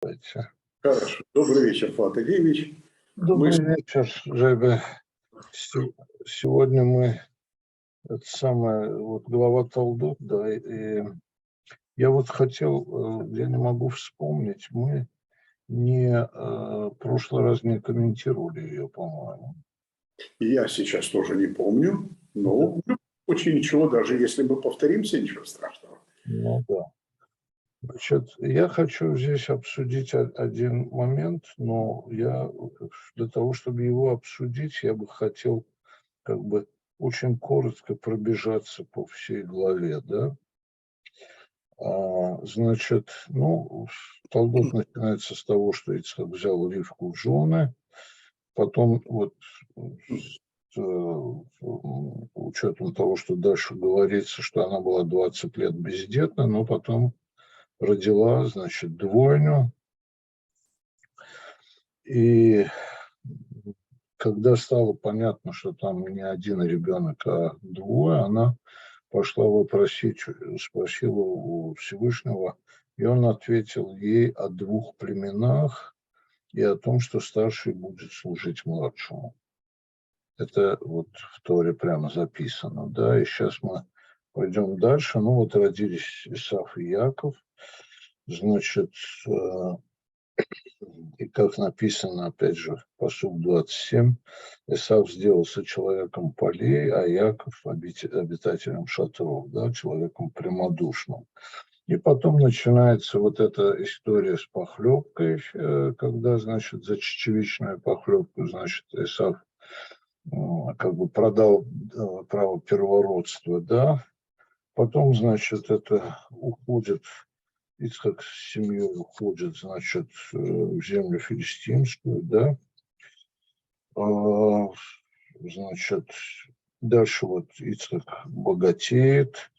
Давайте. Хорошо. Добрый вечер, Фат Ильич. Добрый вечер, Жебе. Сегодня мы, это самое, вот глава Талдот, да, и я вот хотел, я не могу вспомнить, мы в прошлый раз не комментировали ее, по-моему. Я сейчас тоже не помню, но Да. очень ничего, даже если мы повторимся, ничего страшного. Ну да. Значит, я хочу здесь обсудить один момент, но для того, чтобы его обсудить, я бы хотел как бы очень коротко пробежаться по всей главе, да. Значит, Талдот начинается с того, что Ицхак взял Ривку в жены, потом вот с учетом того, что дальше говорится, что она была 20 лет бездетна, но потом родила, значит, двойню. И когда стало понятно, что там не один ребенок, а двое, она пошла спросила у Всевышнего, и он ответил ей о двух племенах и о том, что старший будет служить младшему. Это вот в Торе прямо записано, да, и сейчас мы пойдем дальше. Ну вот родились Исав и Яков, значит, и как написано, опять же, пасук 27, Исав сделался человеком полей, а Яков обитателем шатров, да, человеком прямодушным. И потом начинается вот эта история с похлебкой, когда, значит, за чечевичную похлебку, значит, Исав как бы продал право первородства, да. Потом, значит, это уходит, Ицхак с семьей уходит, значит, в землю филистимскую, да. Значит, дальше вот Ицхак богатеет.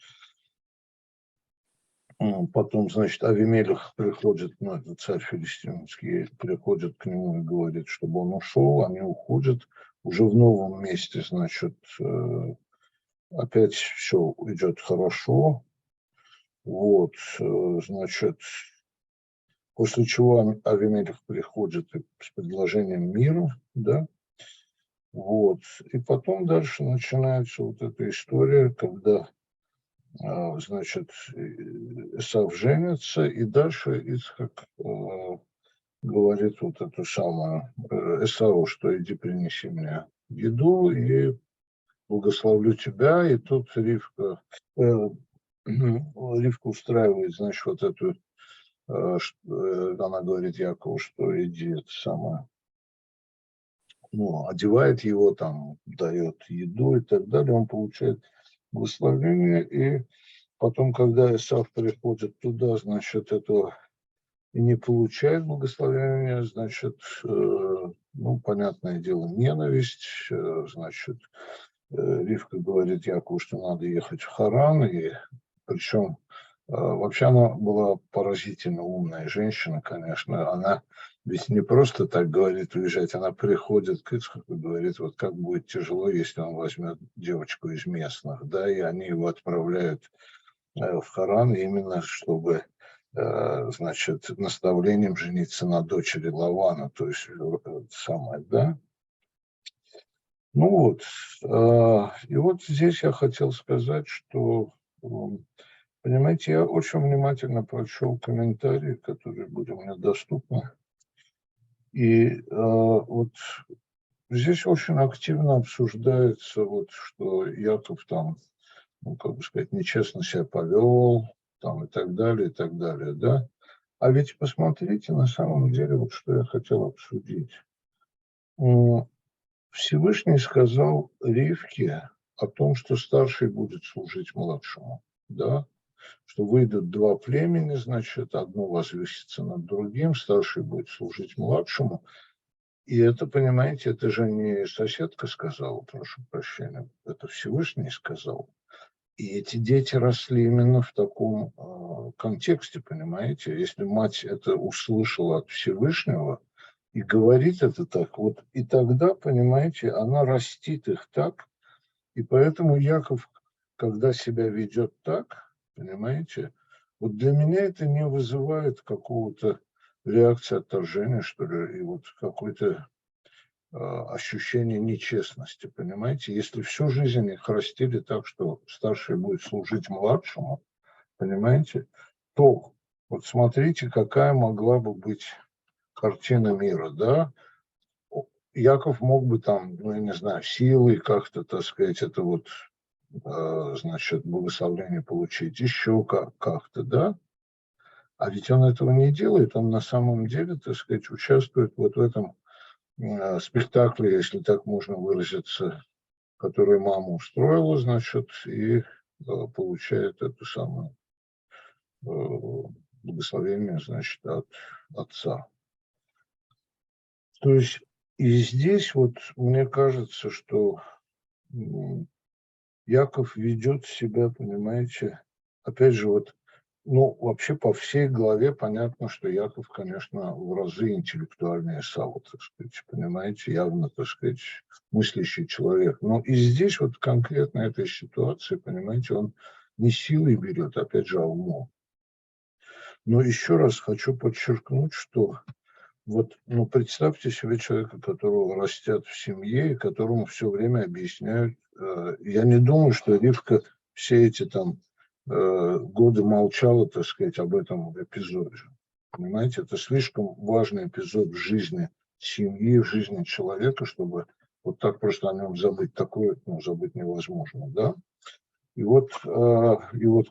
Потом, значит, Авимелех приходит, это царь филистимский, приходит к нему и говорит, чтобы он ушел. Они уходят. Уже в новом месте, значит, опять все идет хорошо. Вот, значит, после чего Авимелех приходит с предложением мира, да, вот, и потом дальше начинается вот эта история, когда, значит, Исав женится, и дальше Ицхак говорит вот эту самую Исаву, что иди принеси мне еду, и благословлю тебя, и тут Ривка устраивает, значит, вот эту, она говорит Якову, что иди, это самое, одевает его, там, дает еду и так далее, он получает благословение, и потом, когда Исав приходит туда, значит, это и не получает благословения, значит, понятное дело, ненависть, значит, Ривка говорит Якову, что надо ехать в Харан, и причем вообще она была поразительно умная женщина, конечно, она ведь не просто так говорит уезжать, она приходит к Ицхаку и говорит, вот как будет тяжело, если он возьмет девочку из местных, да, и они его отправляют в Харан именно, чтобы, значит, наставлением жениться на дочери Лавана, то есть самое, да. Ну вот, и вот здесь я хотел сказать, что, понимаете, я очень внимательно прочел комментарии, которые были мне доступны, и вот здесь очень активно обсуждается, вот, что Яков там, как бы сказать, нечестно себя повел, там, и так далее, да. А ведь посмотрите, на самом деле, вот что я хотел обсудить. Всевышний сказал Ривке о том, что старший будет служить младшему, да, что выйдут два племени, значит, одно возвысится над другим, старший будет служить младшему. И это, понимаете, это же не соседка сказала, прошу прощения, это Всевышний сказал. И эти дети росли именно в таком контексте, понимаете. Если мать это услышала от Всевышнего и говорит это так, вот и тогда, понимаете, она растит их так. И поэтому Яков, когда себя ведет так, понимаете, вот для меня это не вызывает какого-то реакция отторжения, что ли, и вот какое-то ощущение нечестности, понимаете? Если всю жизнь их растили так, что старший будет служить младшему, понимаете, то вот смотрите, какая могла бы быть картина мира, да? Яков мог бы там, ну, я не знаю, силой как-то, так сказать, это вот, значит, благословение получить, еще как-то, да? А ведь он этого не делает, он на самом деле, так сказать, участвует вот в этом спектакле, если так можно выразиться, который мама устроила, значит, и получает это самое благословение, значит, от отца. То есть и здесь вот мне кажется, что Яков ведет себя, понимаете, опять же, вот, ну, вообще по всей главе понятно, что Яков, конечно, в разы интеллектуальнее Савва, так сказать, понимаете, явно, так сказать, мыслящий человек. Но и здесь вот конкретно этой ситуации, понимаете, он не силой берет, опять же, а умом. Но еще раз хочу подчеркнуть, что вот, ну, представьте себе человека, которого растят в семье, и которому все время объясняют. Я не думаю, что Ривка все эти там годы молчала, так сказать, об этом эпизоде. Понимаете, это слишком важный эпизод в жизни семьи, в жизни человека, чтобы вот так просто о нем забыть. Такое, ну, забыть невозможно, да? И вот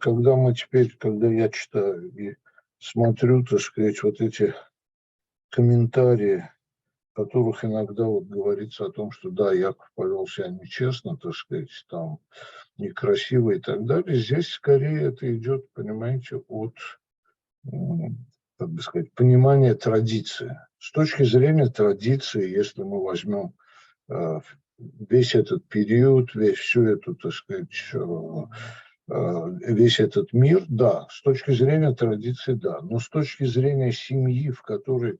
когда мы теперь, когда я читаю и смотрю, так сказать, вот эти комментарии, в которых иногда вот говорится о том, что да, Яков повел себя нечестно, так сказать, там некрасиво и так далее. Здесь скорее это идет, понимаете, от, как бы сказать, понимания традиции. С точки зрения традиции, если мы возьмем весь этот период, всю эту, так сказать, весь этот мир, да, с точки зрения традиции, да, но с точки зрения семьи, в которой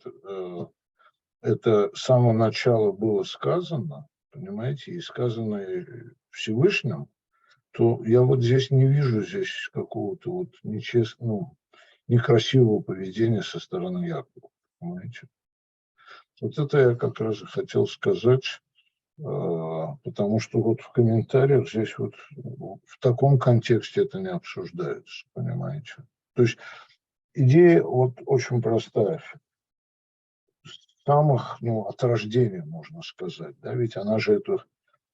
это с самого начала было сказано, понимаете, и сказано Всевышним, то я вот здесь не вижу здесь какого-то вот нечестного, некрасивого поведения со стороны Якова, понимаете. Вот это я как раз и хотел сказать, потому что вот в комментариях здесь вот в таком контексте это не обсуждается, понимаете. То есть идея вот очень простая. Самых, ну, от рождения, можно сказать, да, ведь она же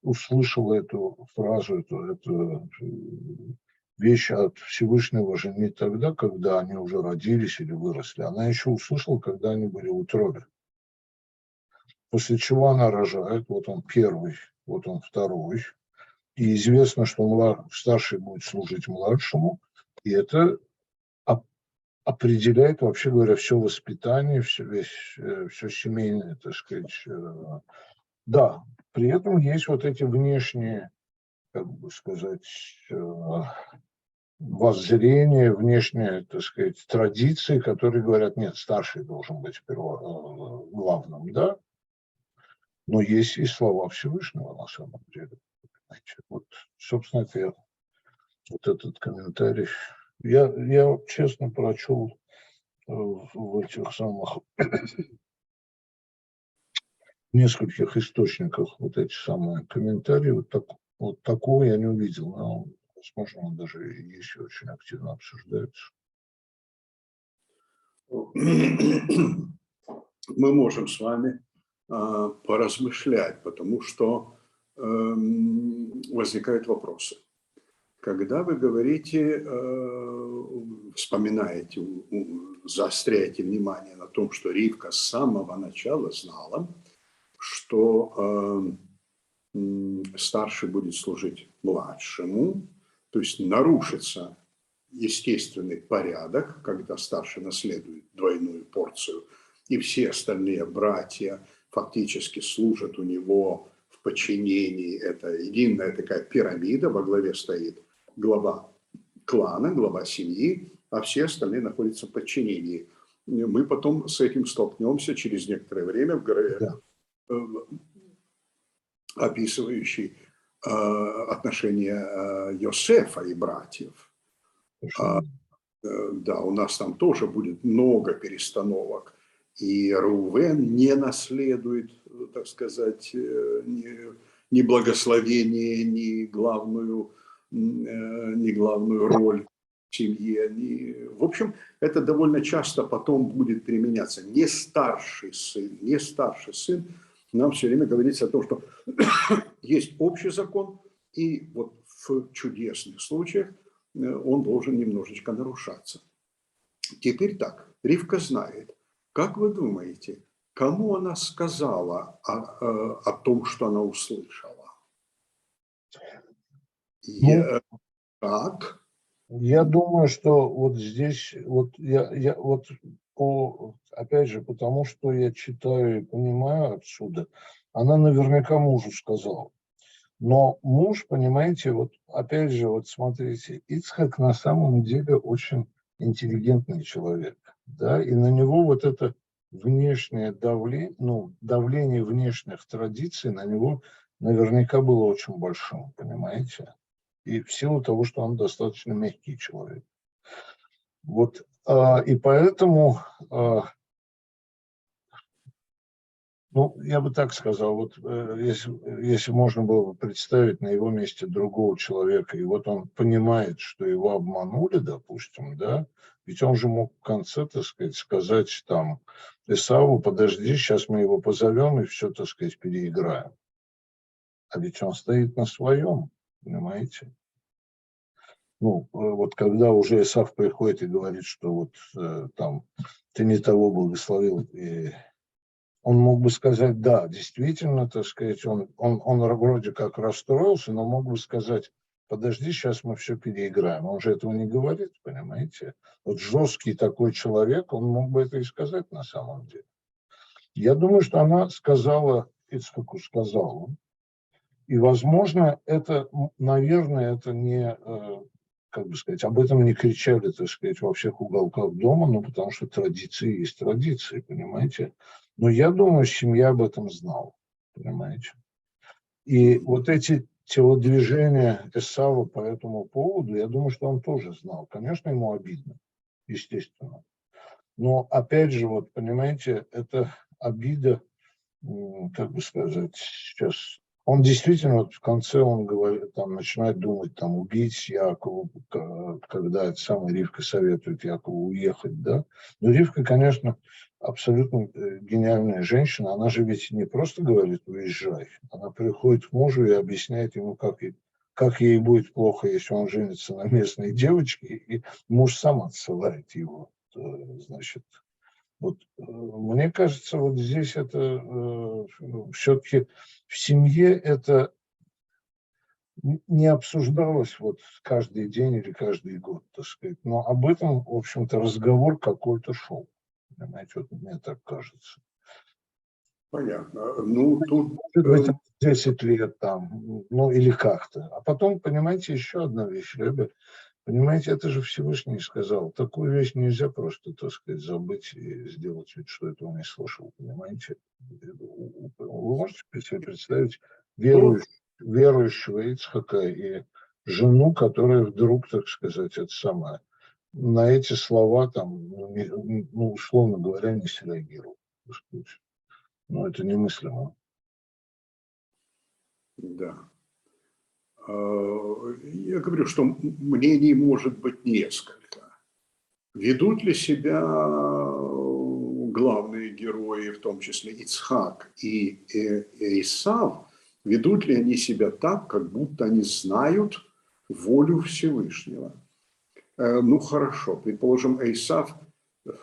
услышала эту фразу, эту вещь от Всевышнего же не тогда, когда они уже родились или выросли, она еще услышала, когда они были в утробе. После чего она рожает, вот он первый, вот он второй, и известно, что старший будет служить младшему, и это определяет, вообще говоря, все воспитание, все семейное, так сказать. Да, при этом есть вот эти внешние, как бы сказать, воззрения, внешние, так сказать, традиции, которые говорят, нет, старший должен быть главным, да, но есть и слова Всевышнего на самом деле. Вот, собственно, это вот этот комментарий. Я честно прочел в этих самых нескольких источниках вот эти самые комментарии. Вот такого я не увидел. Но, возможно, он даже еще очень активно обсуждается. Мы можем с вами поразмышлять, потому что возникают вопросы. Когда вы говорите, вспоминаете, заостряете внимание на том, что Ривка с самого начала знала, что старший будет служить младшему, то есть нарушится естественный порядок, когда старший наследует двойную порцию, и все остальные братья фактически служат у него в подчинении. Это единая такая пирамида, во главе стоит глава клана, глава семьи, а все остальные находятся в подчинении. Мы потом с этим столкнемся через некоторое время в главе, описывающей отношения Йосефа и братьев. Да, у нас там тоже будет много перестановок и Реувен не наследует, так сказать, ни благословение, ни главную роль в семье. В общем, это довольно часто потом будет применяться. Не старший сын. Нам все время говорится о том, что есть общий закон, и вот в чудесных случаях он должен немножечко нарушаться. Теперь так, Ривка знает. Как вы думаете, кому она сказала о том, что она услышала? Как? Я думаю, что вот здесь, опять же, потому что я читаю и понимаю отсюда, она наверняка мужу сказала. Но муж, понимаете, вот опять же, вот смотрите, Ицхак на самом деле очень интеллигентный человек, да, и на него вот это внешнее давление внешних традиций на него наверняка было очень большим, понимаете? И в силу того, что он достаточно мягкий человек. Вот, и поэтому, я бы так сказал, вот если можно было бы представить на его месте другого человека, и вот он понимает, что его обманули, допустим, да, ведь он же мог в конце, так сказать там, Эсаву, подожди, сейчас мы его позовем и все, так сказать, переиграем. А ведь он стоит на своем, понимаете? Вот когда уже Эсав приходит и говорит, что вот там ты не того благословил, и он мог бы сказать, да, действительно, так сказать, он вроде как расстроился, но мог бы сказать, подожди, сейчас мы все переиграем. Он же этого не говорит, понимаете? Вот жесткий такой человек, он мог бы это и сказать на самом деле. Я думаю, что она сказала, Ицхаку сказала, и, возможно, это, наверное, это не, как бы сказать, об этом не кричали, так сказать, во всех уголках дома, потому что традиции есть традиции, понимаете? Но я думаю, семья об этом знала, понимаете? И вот эти телодвижения Эсава по этому поводу, я думаю, что он тоже знал. Конечно, ему обидно, естественно. Но, опять же, вот, понимаете, это обида, как бы сказать, сейчас... Он действительно, вот в конце он говорит, там, начинает думать, там, убить Якова, когда это самая Ривка советует Якову уехать, да. Но Ривка, конечно, абсолютно гениальная женщина, она же ведь не просто говорит «уезжай», она приходит к мужу и объясняет ему, как ей будет плохо, если он женится на местной девочке, и муж сам отсылает его, значит. Вот, мне кажется, вот здесь это все-таки в семье это не обсуждалось вот каждый день или каждый год, так сказать. Но об этом, в общем-то, разговор какой-то шел. Понимаете, вот мне так кажется. Понятно. Может быть, 10 лет там, или как-то. А потом, понимаете, еще одна вещь, Ребе. Понимаете, это же Всевышний сказал. Такую вещь нельзя просто, так сказать, забыть и сделать вид, что этого не слышал. Понимаете? Вы можете себе представить верующего Ицхака и жену, которая вдруг, так сказать, на эти слова, там, условно говоря, не среагировала. Это немыслимо. Да. Я говорю, что мнений может быть несколько. Ведут ли себя главные герои, в том числе Ицхак и Исав, ведут ли они себя так, как будто они знают волю Всевышнего? Хорошо, предположим, Исав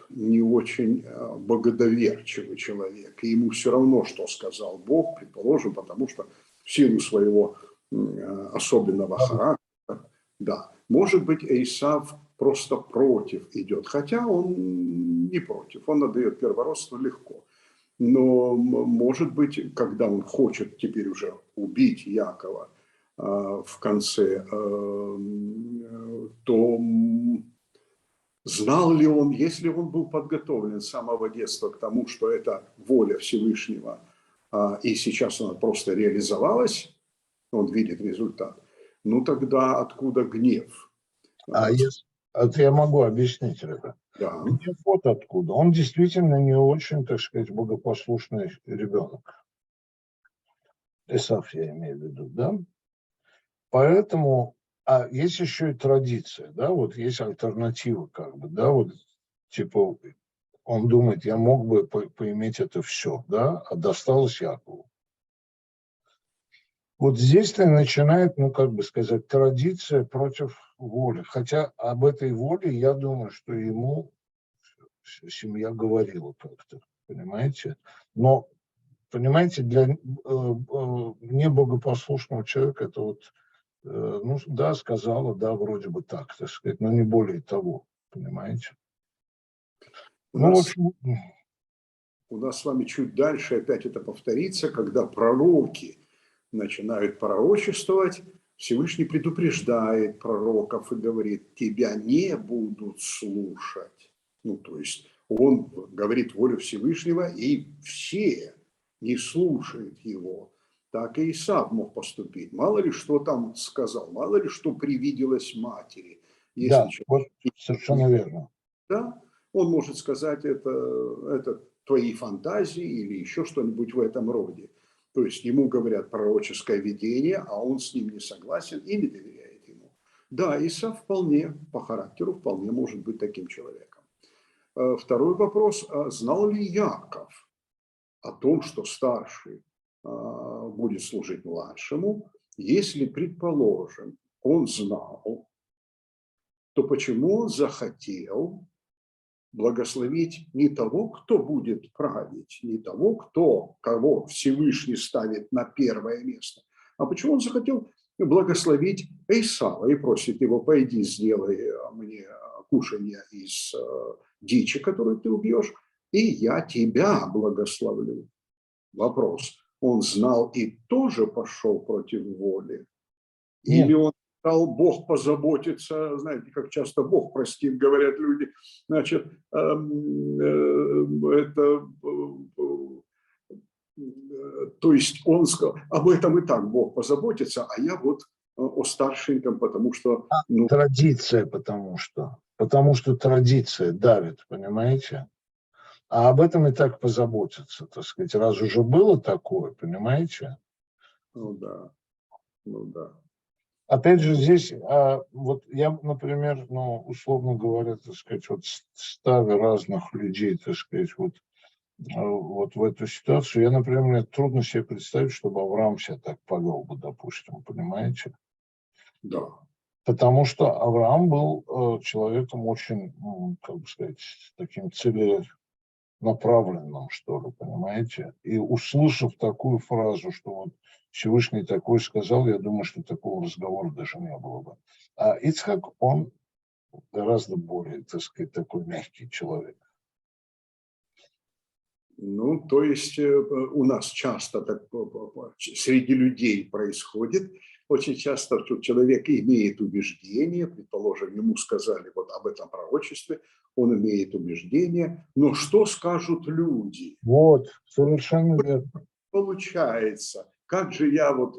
не очень богодоверчивый человек, и ему все равно, что сказал Бог, предположим, потому что в силу своего особенного характера, да, может быть, Исав просто против идет, хотя он не против, он отдает первородство легко. Но, может быть, когда он хочет теперь уже убить Якова в конце, то знал ли он, если он был подготовлен с самого детства к тому, что это воля Всевышнего, и сейчас она просто реализовалась, он видит результат, тогда откуда гнев? Это я могу объяснить, ребят. Да. Гнев вот откуда. Он действительно не очень, так сказать, богопослушный ребенок. Эсав, я имею в виду, да? Поэтому, а есть еще и традиция, да, вот есть альтернатива, как бы, да, вот, типа, он думает, я мог бы поиметь это все, да, а досталось Якову. Вот здесь-то и начинает, ну, как бы сказать, традиция против воли. Хотя об этой воле, я думаю, что ему семья говорила как-то, понимаете? Но, понимаете, для небогопослушного человека это вот, ну, да, сказала, да, вроде бы так, так сказать, но не более того, понимаете? У Ну, в нас, общем, у нас с вами чуть дальше опять это повторится, когда пророки начинают пророчествовать, Всевышний предупреждает пророков и говорит, тебя не будут слушать. Ну, то есть он говорит волю Всевышнего, и все не слушают его. Так и Исав мог поступить. Мало ли что там сказал, мало ли что привиделось матери. Если да, человек вот совершенно верно. да, он может сказать, это твои фантазии или еще что-нибудь в этом роде. То есть ему говорят пророческое видение, а он с ним не согласен и не доверяет ему. Да, Иса вполне, по характеру, вполне может быть таким человеком. Второй вопрос. Знал ли Яков о том, что старший будет служить младшему? Если, предположим, он знал, то почему он захотел благословить не того, кто будет править, не того, кого Всевышний ставит на первое место, а почему он захотел благословить Эйсава и просит его, пойди, сделай мне кушанье из дичи, которую ты убьешь, и я тебя благословлю. Вопрос. Он знал и тоже пошел против воли? Или Нет, он сказал, Бог позаботится, знаете, как часто Бог простит, говорят люди, значит, это, то есть он сказал, об этом и так Бог позаботится, а я вот о старшеньком, потому что, ну, традиция, потому что традиция давит, понимаете? А об этом и так позаботиться, так сказать. Раз уже было такое, понимаете? ну да, ну да. Опять же, здесь, вот я, например, ну, условно говоря, так сказать, вот ставя разных людей, так сказать, вот в эту ситуацию, я, например, мне трудно себе представить, чтобы Авраам себя так повел бы, допустим, понимаете? Да. Потому что Авраам был человеком очень, ну, как бы сказать, таким направленным, что ли, понимаете? И услышав такую фразу, что вот Всевышний такой сказал, я думаю, что такого разговора даже не было бы. А Ицхак, он гораздо более, так сказать, такой мягкий человек. Ну, то есть у нас часто так среди людей происходит, очень часто, что человек имеет убеждение, предположим, ему сказали вот об этом пророчестве, он имеет убеждение, но что скажут люди? Вот, совершенно верно. Получается, как же я вот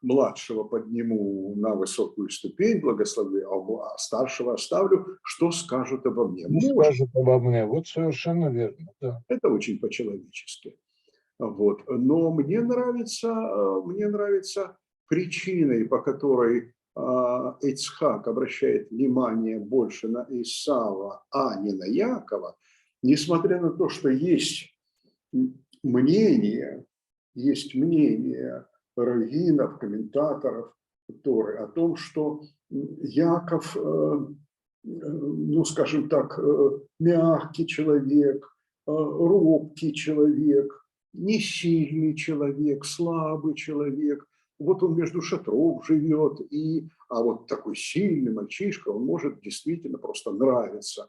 младшего подниму на высокую ступень, благословлю, а старшего оставлю, что скажут обо мне? Не Может, скажет обо мне. Вот совершенно верно, да. это очень по-человечески. Вот. Но мне нравится причиной, по которой Ицхак обращает внимание больше на Исава, а не на Якова, несмотря на то, что мнение, есть мнение раввинов, комментаторов Торы о том, что Яков, ну, скажем так, мягкий человек, робкий человек, не сильный человек, слабый человек. Вот он между шатров живет, а вот такой сильный мальчишка, он может действительно просто нравиться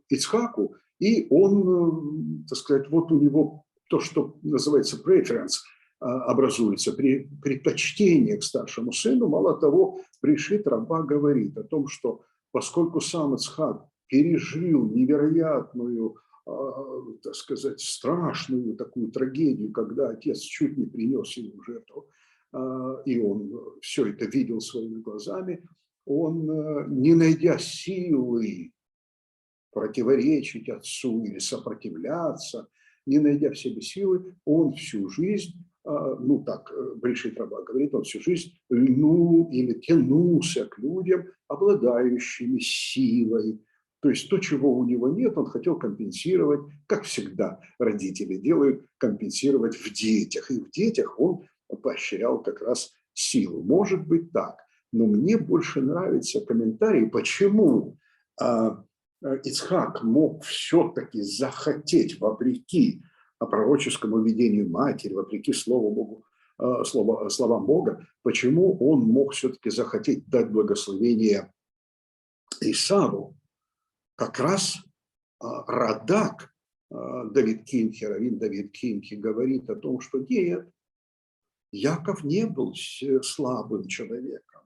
Ицхаку, и он, так сказать, вот у него то, что называется preference, образуется, предпочтение к старшему сыну. Мало того, Пришит Раба говорит о том, что поскольку сам Ицхак пережил невероятную, так сказать, страшную такую трагедию, когда отец чуть не принес ему в жертву, и он все это видел своими глазами, он, не найдя силы противоречить отцу или сопротивляться, не найдя в себе силы, он всю жизнь, ну так Брешит Раба говорит, он всю жизнь льнул или тянулся к людям, обладающими силой. То есть то, чего у него нет, он хотел компенсировать, как всегда родители делают, компенсировать в детях. И в детях он поощрял как раз силу. Может быть так. Но мне больше нравится комментарий, почему Ицхак мог все-таки захотеть, вопреки пророческому видению матери, вопреки Слову Богу, словам Бога, почему он мог все-таки захотеть дать благословение Исаву. Как раз Радак, Давид Кинки, раввин Давид Кинки, говорит о том, что нет, Яков не был слабым человеком.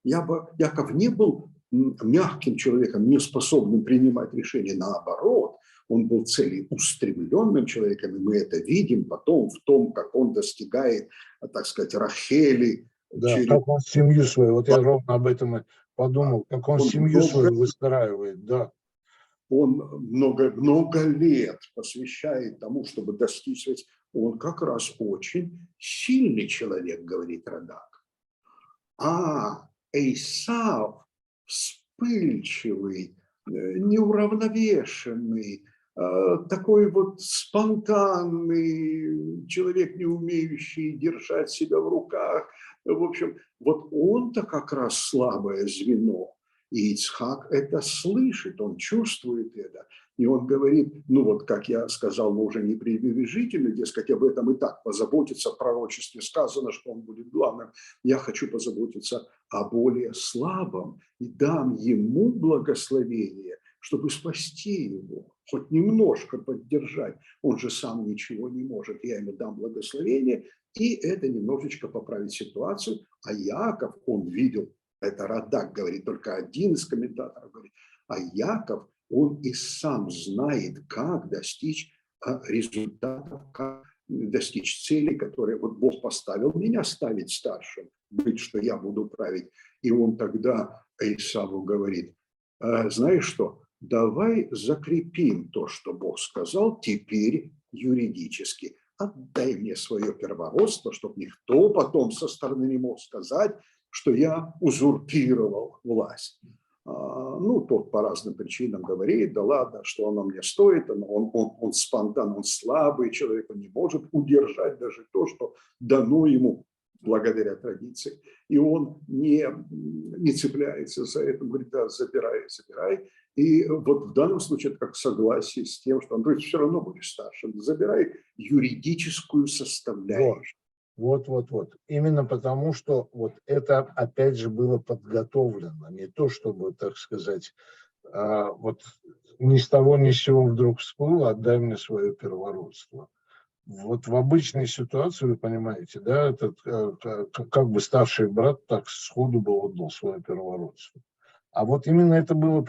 Яков не был мягким человеком, не способным принимать решения. Наоборот, он был целеустремленным человеком, и мы это видим потом в том, как он достигает, так сказать, Рахели. Да, как он семью свою, вот я ровно об этом и подумал, как он семью свою выстраивает, да. Он много лет посвящает тому, чтобы достичь. Он как раз очень сильный человек, говорит Радак. А Эйсав вспыльчивый, неуравновешенный, такой вот спонтанный человек, не умеющий держать себя в руках. В общем, вот он-то как раз слабое звено. И Ицхак это слышит, он чувствует это. И он говорит, ну вот, как я сказал, но уже не пренебрежительно, дескать, об этом и так позаботиться, в пророчестве сказано, что он будет главным. Я хочу позаботиться о более слабом и дам ему благословение, чтобы спасти его, хоть немножко поддержать. Он же сам ничего не может, я ему дам благословение, и это немножечко поправит ситуацию. А Яков, он видел, это Радак говорит, только один из комментаторов говорит, а Яков, он и сам знает, как достичь результатов, как достичь целей, которые вот Бог поставил меня ставить старшим, быть, что я буду править. И он тогда Исаву говорит, знаешь что, давай закрепим то, что Бог сказал, теперь юридически. Отдай мне свое первородство, чтобы никто потом со стороны не мог сказать, что я узурпировал власть. Ну, тот по разным причинам говорит, да ладно, что оно мне стоит, он спонтан, он слабый человек, он не может удержать даже то, что дано ему благодаря традиции. И он не цепляется за это, говорит, да, забирай. И вот в данном случае это как согласие с тем, что он говорит, все равно будешь старшим, забирай юридическую составляющую. Вот. Именно потому, что вот это, опять же, было подготовлено. Не то, чтобы, так сказать, вот ни с того ни с сего вдруг всплыло, отдай мне свое первородство. Вот в обычной ситуации, вы понимаете, да, этот как бы старший брат так сходу бы отдал свое первородство. А вот именно это было,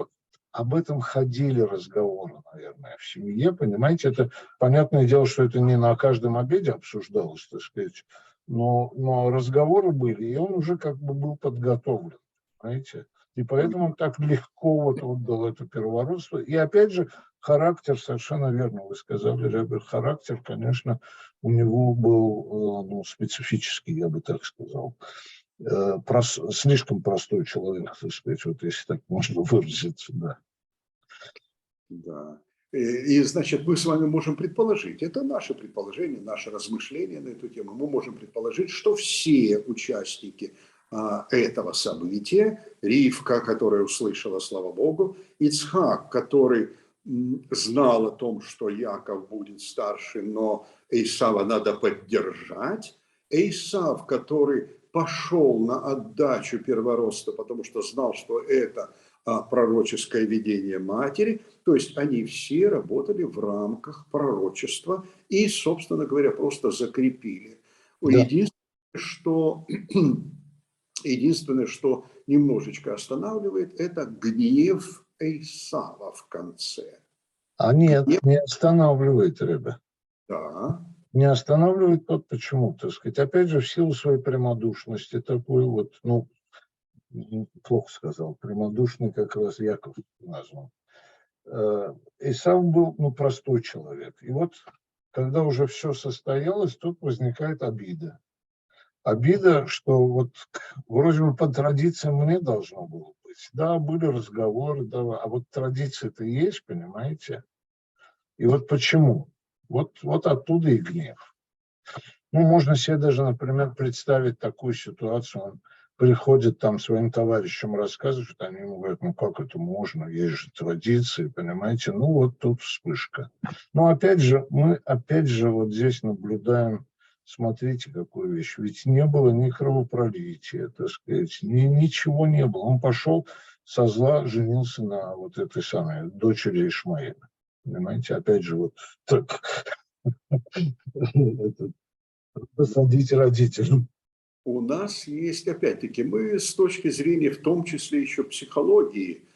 об этом ходили разговоры, наверное, в семье, понимаете, это понятное дело, что это не на каждом обеде обсуждалось, так сказать, но разговоры были, и он уже как бы был подготовлен, понимаете, и поэтому он так легко вот отдал это первородство, и опять же, характер, совершенно верно вы сказали, Ребер, характер, конечно, у него был специфический, я бы так сказал. Слишком простой человек, так сказать, вот если так можно выразиться, да. Да. И, значит, мы с вами можем предположить, это наше предположение, наше размышление на эту тему, мы можем предположить, что все участники этого события, Ривка, которая услышала, слава Богу, Ицхак, который знал о том, что Яков будет старше, но Исава надо поддержать, Исав, который пошел на отдачу первородства, потому что знал, что это пророческое видение матери, то есть они все работали в рамках пророчества и, собственно говоря, просто закрепили. Да. Единственное, что немножечко останавливает, это гнев Эйсава в конце. А нет, не останавливает, ребят. Да. Не останавливает тот, почему, так сказать, опять же, в силу своей прямодушности, такой вот, плохо сказал, прямодушный как раз Яков назван. Исав был, ну, простой человек. И вот, когда уже все состоялось, тут возникает обида. Обида, что вот вроде бы по традициям мне должно было быть. Да, были разговоры, да, а вот традиции-то есть, понимаете? И вот почему? Вот оттуда и гнев. Ну, можно себе даже, например, представить такую ситуацию. Он приходит там своим товарищам рассказывает, они ему говорят, ну как это можно, есть же традиции, понимаете? Ну вот тут вспышка. Но мы опять же вот здесь наблюдаем, смотрите, какую вещь. Ведь не было ни кровопролития, так сказать, ничего не было. Он пошел со зла, женился на вот этой самой дочери Ишмаэля. Понимаете, опять же, вот так посадить родителям. У нас есть, опять-таки, мы с точки зрения, в том числе еще психологии,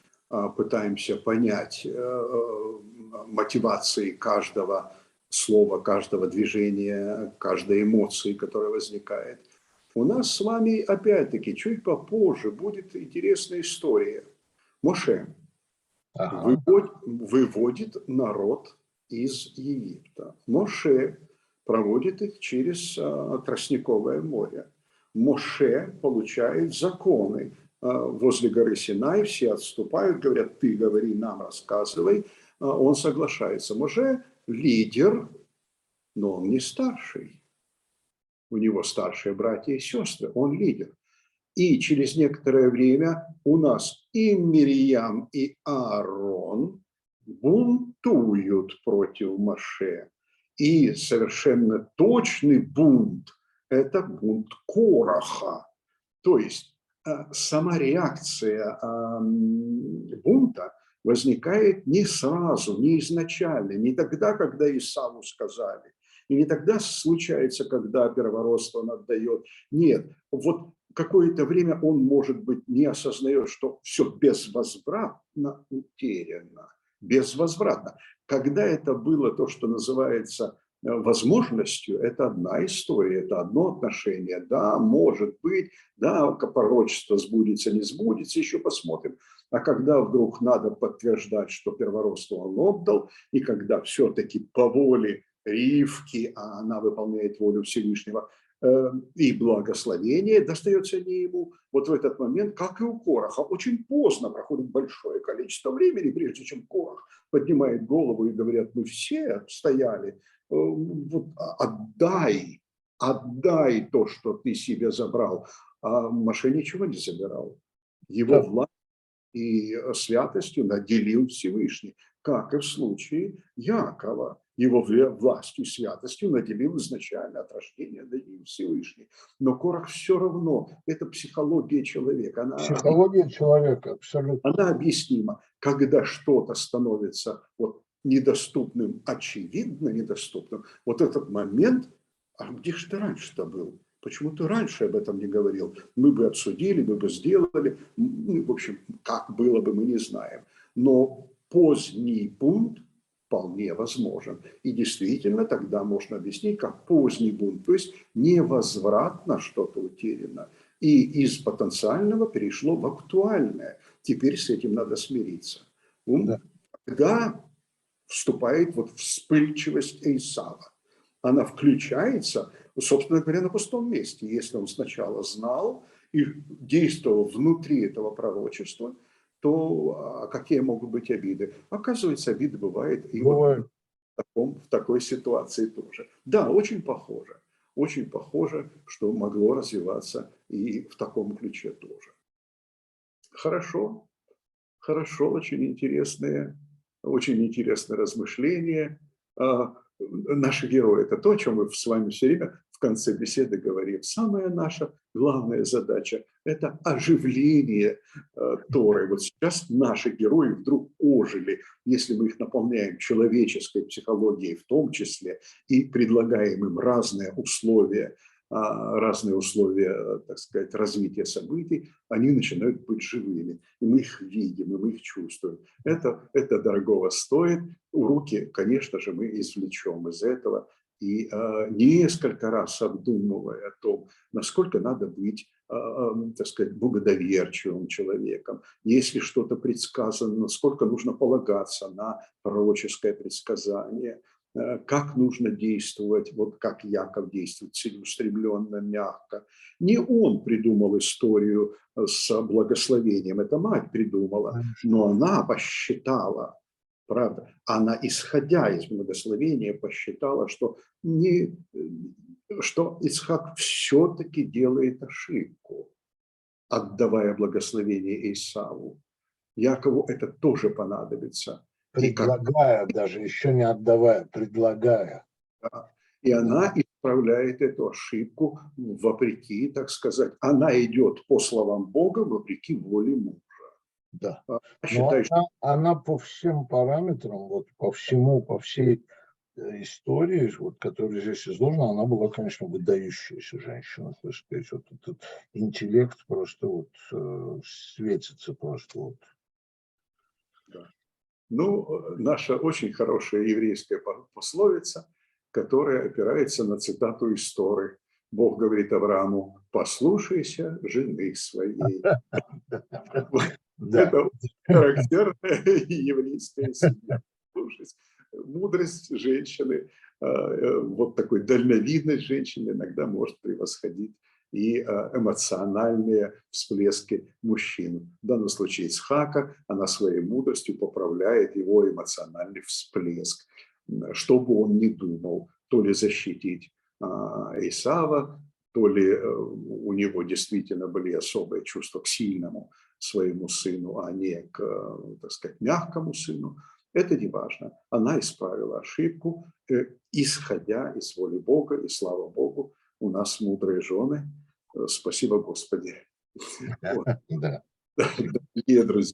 пытаемся понять мотивации каждого слова, каждого движения, каждой эмоции, которая возникает. У нас с вами, опять-таки, чуть попозже будет интересная история. Моше Ага. выводит народ из Египта. Моше проводит их через Тростниковое море. Моше получает законы. Возле горы Синай все отступают, говорят, ты говори нам, рассказывай. Он соглашается. Моше лидер, но он не старший. У него старшие братья и сестры, он лидер. И через некоторое время у нас и Мирьям, и Аарон бунтуют против Моше. И совершенно точный бунт – это бунт Кораха. То есть сама реакция бунта возникает не сразу, не изначально, не тогда, когда Исаву сказали, и не тогда случается, когда первородство он отдает. Нет, вот какое-то время он, может быть, не осознает, что все безвозвратно утеряно. Безвозвратно. Когда это было то, что называется возможностью, это одна история, это одно отношение. Да, может быть, да, пророчество сбудется, не сбудется, еще посмотрим. А когда вдруг надо подтверждать, что первородство он отдал, и когда все-таки по воле Ривки, а она выполняет волю Всевышнего, и благословение достается не ему. Вот в этот момент, как и у Кораха, очень поздно проходит большое количество времени, прежде чем Корах поднимает голову и говорят, мы все стояли, вот, отдай то, что ты себе забрал. А Моше ничего не забирал. Его Да. власть и святостью наделил Всевышний, как и в случае Якова. Его властью, святостью наделил изначально от рождения наделил Всевышний. Но Корах все равно, это психология человека, Психология человека, абсолютно. она объяснима. Когда что-то становится вот недоступным, очевидно недоступным, вот этот момент, а где же ты раньше-то был? Почему ты раньше об этом не говорил? Мы бы обсудили, мы бы сделали. Ну, в общем, как было бы, мы не знаем. Но поздний бунт вполне возможен. И действительно тогда можно объяснить, как поздний бунт, то есть невозвратно что-то утеряно. И из потенциального перешло в актуальное. Теперь с этим надо смириться. Да. Когда вступает вот вспыльчивость Исава, она включается, собственно говоря, на пустом месте. Если он сначала знал и действовал внутри этого пророчества, то какие могут быть обиды? Оказывается, обиды бывают и вот в такой ситуации тоже. Да, очень похоже. Очень похоже, что могло развиваться и в таком ключе тоже. Хорошо, хорошо, очень интересное размышление. Наши герои – это то, о чем мы с вами все время в конце беседы говорим. Самая наша главная задача – это оживление Торы. Вот сейчас наши герои вдруг ожили, если мы их наполняем человеческой психологией в том числе и предлагаем им разные условия, так сказать, развития событий, они начинают быть живыми. И мы их видим, и мы их чувствуем. Это дорогого стоит. Уроки, конечно же, мы извлечем из этого. И несколько раз обдумывая о том, насколько надо быть так сказать, благодоверчивым человеком, если что-то предсказано, насколько нужно полагаться на пророческое предсказание, как нужно действовать, вот как Яков действует, целеустремленно, мягко. Не он придумал историю с благословением, это мать придумала, но она посчитала, правда, она, исходя из благословения, посчитала, что, что Ицхак все-таки делает ошибку, отдавая благословение Исаву. Якову это тоже понадобится. Предлагая, даже еще не отдавая, предлагая. И она исправляет эту ошибку вопреки, так сказать, она идет по словам Бога вопреки воле мужа. Да. Считаю, Но она по всем параметрам, вот по всему, по всей истории, вот, которая здесь изложена, она была, конечно, выдающаяся женщина, так сказать, вот этот интеллект просто вот светится просто вот. да. Ну, наша очень хорошая еврейская пословица, которая опирается на цитату из Торы. Бог говорит Аврааму: послушайся жены своей. Это характерная еврейская семья. Мудрость женщины, вот такой дальновидность женщины иногда может превосходить и эмоциональные всплески мужчин. В данном случае Ицхака, она своей мудростью поправляет его эмоциональный всплеск. Что бы он ни думал, то ли защитить Исава, то ли у него действительно были особые чувства к сильному своему сыну, а не к, так сказать, мягкому сыну. Это не важно. Она исправила ошибку, исходя из воли Бога, и слава Богу, у нас мудрые жены. Спасибо, Господи. Дорогие друзья.